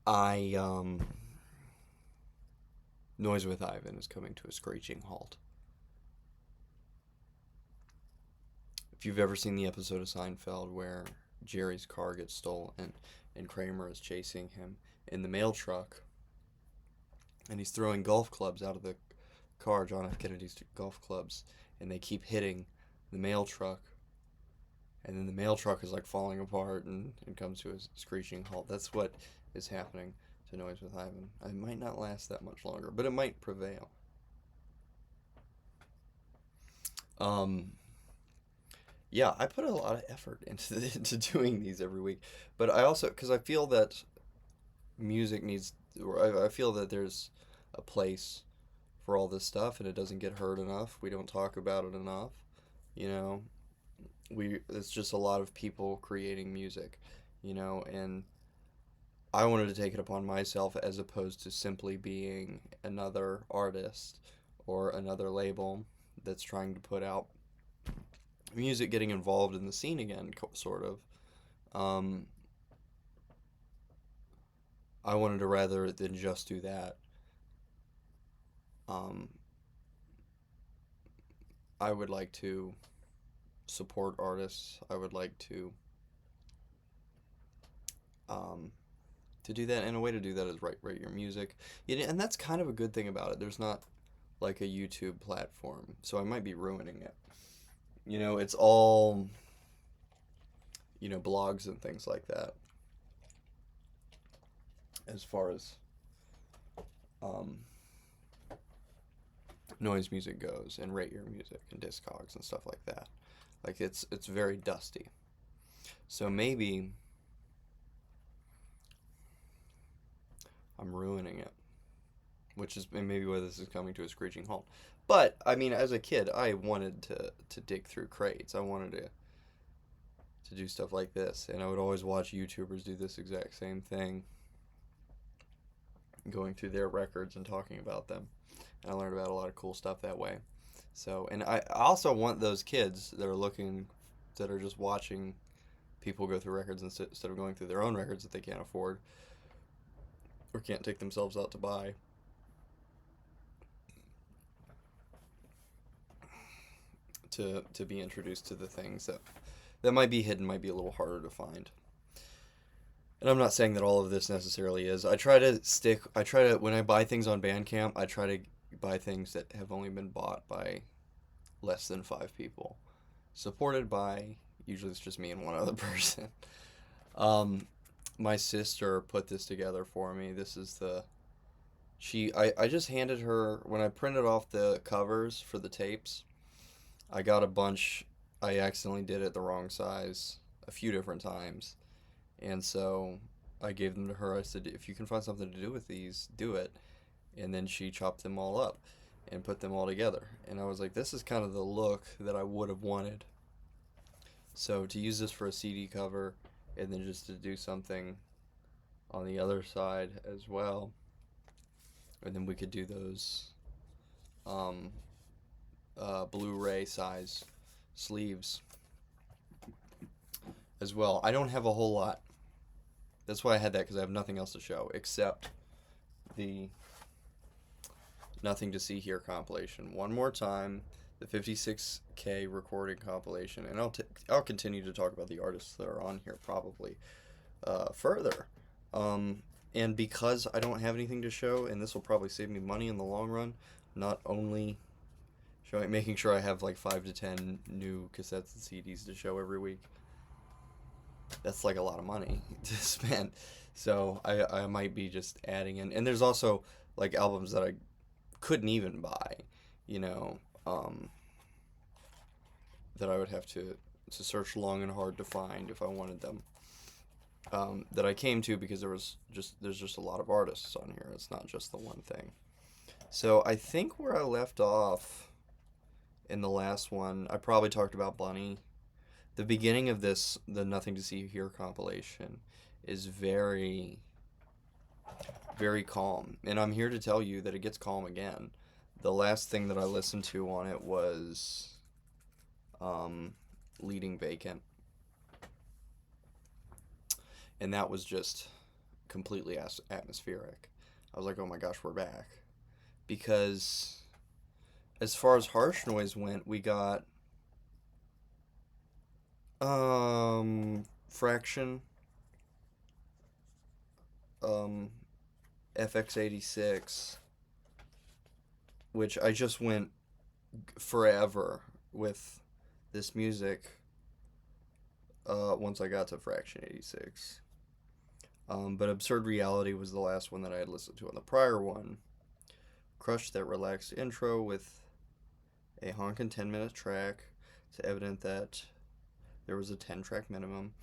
I Noise with Ivan is coming to a screeching halt. If you've ever seen the episode of Seinfeld where Jerry's car gets stolen and Kramer is chasing him in the mail truck and he's throwing golf clubs out of the car, John F. Kennedy's golf clubs, and they keep hitting the mail truck, and then the mail truck is like falling apart and comes to a screeching halt. That's what is happening to Noise with Ivan. It might not last that much longer, but it might prevail. Um, yeah, I put a lot of effort into doing these every week, but I also because I feel that music needs, or I feel that there's a place for all this stuff, and it doesn't get heard enough. We don't talk about it enough. You know, it's just a lot of people creating music, and I wanted to take it upon myself as opposed to simply being another artist or another label that's trying to put out music, getting involved in the scene again, sort of. Um, I wanted to, rather than just do that, um, I would like to support artists. I would like um, to do that, and a way to do that is write your music. Yeah, and that's kind of a good thing about it. There's not like a YouTube platform, so I might be ruining it. It's all blogs and things like that. As far as um, noise music goes, and rate your music and Discogs and stuff like that, like it's very dusty. So maybe I'm ruining it, which is maybe why this is coming to a screeching halt. But I mean, as a kid, I wanted to dig through crates. I wanted to do stuff like this, and I would always watch YouTubers do this exact same thing, going through their records and talking about them. And I learned about a lot of cool stuff that way. So, and I also want those kids that are just watching people go through records instead of going through their own records that they can't afford or can't take themselves out to buy, to be introduced to the things that might be hidden, might be a little harder to find. And I'm not saying that all of this necessarily is. When I buy things on Bandcamp, I try to buy things that have only been bought by less than 5 people, supported by, usually it's just me and one other person. Um, my sister put this together for me. This is I just handed her, when I printed off the covers for the tapes, I got a bunch. I accidentally did it the wrong size a few different times. And so I gave them to her. I said, if you can find something to do with these, do it. And then she chopped them all up and put them all together. And I was like, this is kind of the look that I would have wanted. So to use this for a CD cover, and then just to do something on the other side as well. And then we could do those um, Blu-ray size sleeves as well. I don't have a whole lot. That's why I had that, because I have nothing else to show except the Nothing to See Here compilation. One more time, the 56K recording compilation, and I'll continue to talk about the artists that are on here probably further. And because I don't have anything to show, and this will probably save me money in the long run, not only making sure I have like 5 to 10 new cassettes and CDs to show every week. That's like a lot of money to spend. So I might be just adding in. And there's also like albums that I couldn't even buy, you know, um, that I would have to search long and hard to find if I wanted them. That I came to because there's just a lot of artists on here. It's not just the one thing. So I think where I left off in the last one, I probably talked about Bunny. The beginning of the Nothing to See Here compilation is very, very calm. And I'm here to tell you that it gets calm again. The last thing that I listened to on it was um, Leading Vacant. And that was just completely atmospheric. I was like, oh my gosh, we're back. Because as far as harsh noise went, we got Fraction, um, FX86, which I just went forever with this music once I got to Fraction 86. But Absurd Reality was the last one that I had listened to on the prior one. Crushed that relaxed intro with a honkin' 10-minute track. It's evident that there was a 10-track minimum.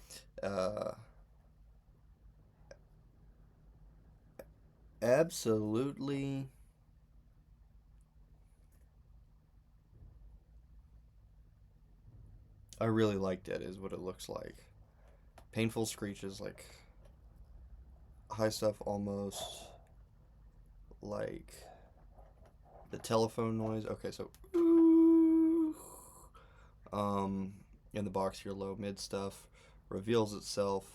Absolutely. I really liked it, is what it looks like. Painful screeches, like high stuff almost like the telephone noise. Okay, so um in the box here, low mid stuff reveals itself.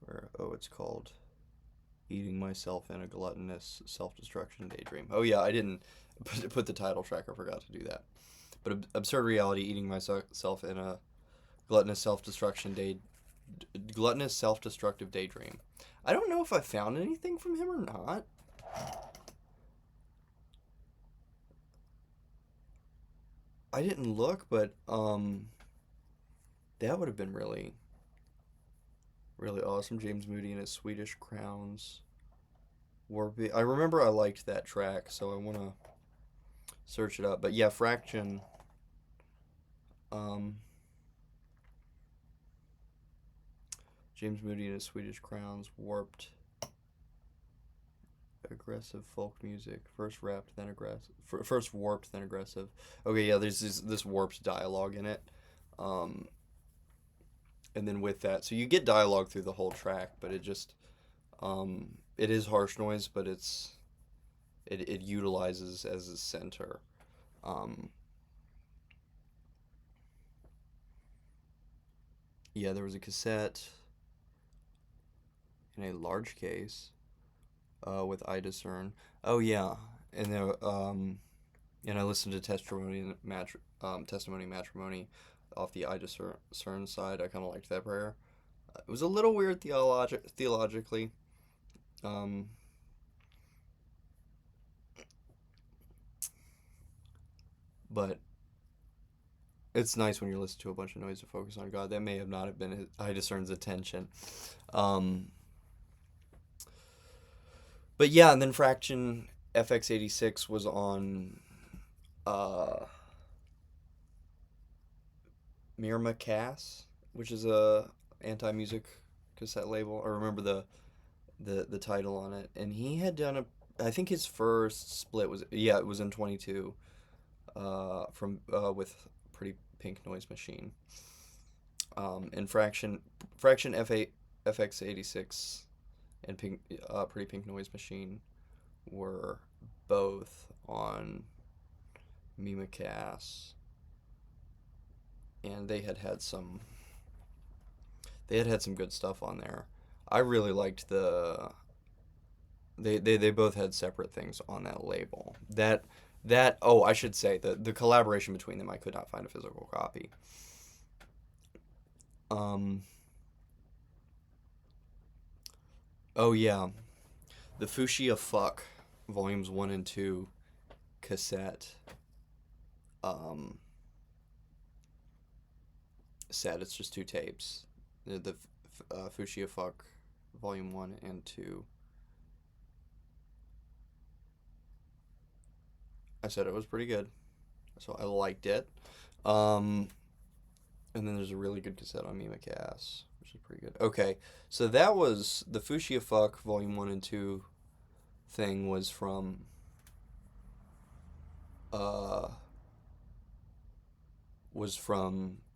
Where it's called Eating Myself in a Gluttonous Self-Destruction Daydream. Oh yeah, I didn't put the title track. I forgot to do that. But Absurd Reality, Eating Myself in a Gluttonous Self-Destructive Daydream. I don't know if I found anything from him or not. I didn't look, but that would have been really, really awesome. James Moody and his Swedish Crowns. I remember I liked that track, so I want to search it up. But yeah, Fraction. James Moody and his Swedish Crowns, warped, aggressive folk music. First rapped, then aggressive. First warped, then aggressive. Okay, yeah, there's this warped dialogue in it. And then with that, so you get dialogue through the whole track, but it just, it is harsh noise, but it utilizes as a center. Yeah, there was a cassette in a large case with I Discern. Oh yeah, and there, and I listened to Testimony Matrimony off the I Discern side. I kind of liked that prayer. It was a little weird theologically. But it's nice when you listen to a bunch of noise to focus on God. That may have not have been I Discern's attention. But yeah, and then Fraction FX86 was on Mirma Cass, which is a anti-music cassette label. I remember the title on it, and he had done I think his first split was, yeah, it was in 22 from with Pretty Pink Noise Machine. And Fraction FX86 and Pretty Pink Noise Machine were both on Mima Cass, and they had some good stuff on there. I really liked they both had separate things on that label. I should say the collaboration between them, I could not find a physical copy. Oh yeah, the Fuchsia Fuck volumes 1 and 2 cassette set. It's just 2 tapes. The Fuchsia Fuck volume 1 and 2. I said it was pretty good, so I liked it. And then there's a really good cassette on Mima Cass, which is pretty good. Okay, so that was the Fuchsia Fuck volume 1 and 2 thing was from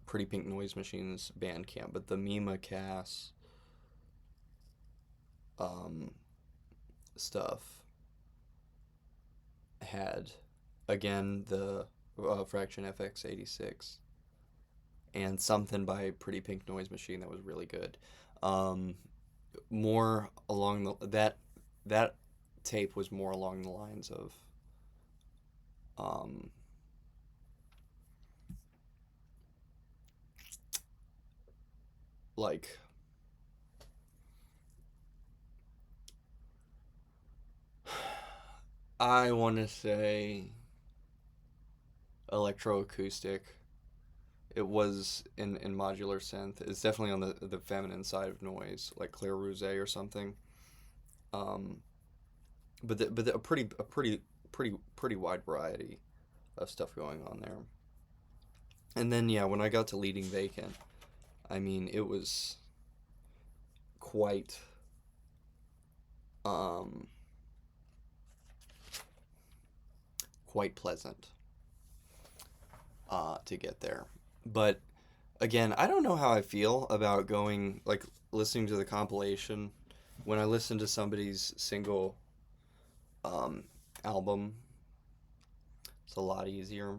Pretty Pink Noise Machine's Bandcamp, but the Mima Cass stuff had, again, the Fraction FX86 and something by Pretty Pink Noise Machine that was really good. Um, more along that tape was more along the lines of um, like I want to say electroacoustic. It was in modular synth. It's definitely on the feminine side of noise, like Claire Rouge or something. Um, but a pretty wide variety of stuff going on there. And then yeah, when I got to Leading Vacant, I mean it was quite um, quite pleasant to get there. But again, I don't know how I feel about going like listening to the compilation. When I listen to somebody's single um, album, it's a lot easier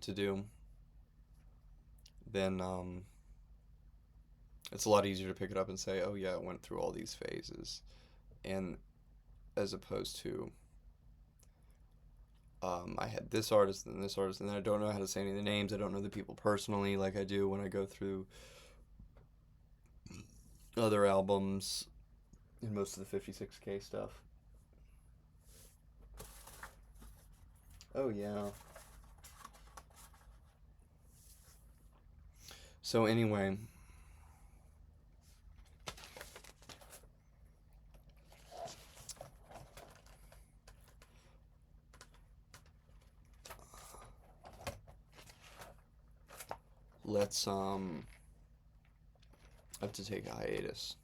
to do than it's a lot easier to pick it up and say, oh yeah, it went through all these phases, and as opposed to I had this artist and this artist, and then I don't know how to say any of the names. I don't know the people personally like I do when I go through other albums and most of the 56K stuff. Oh yeah. So anyway, let's have to take a hiatus.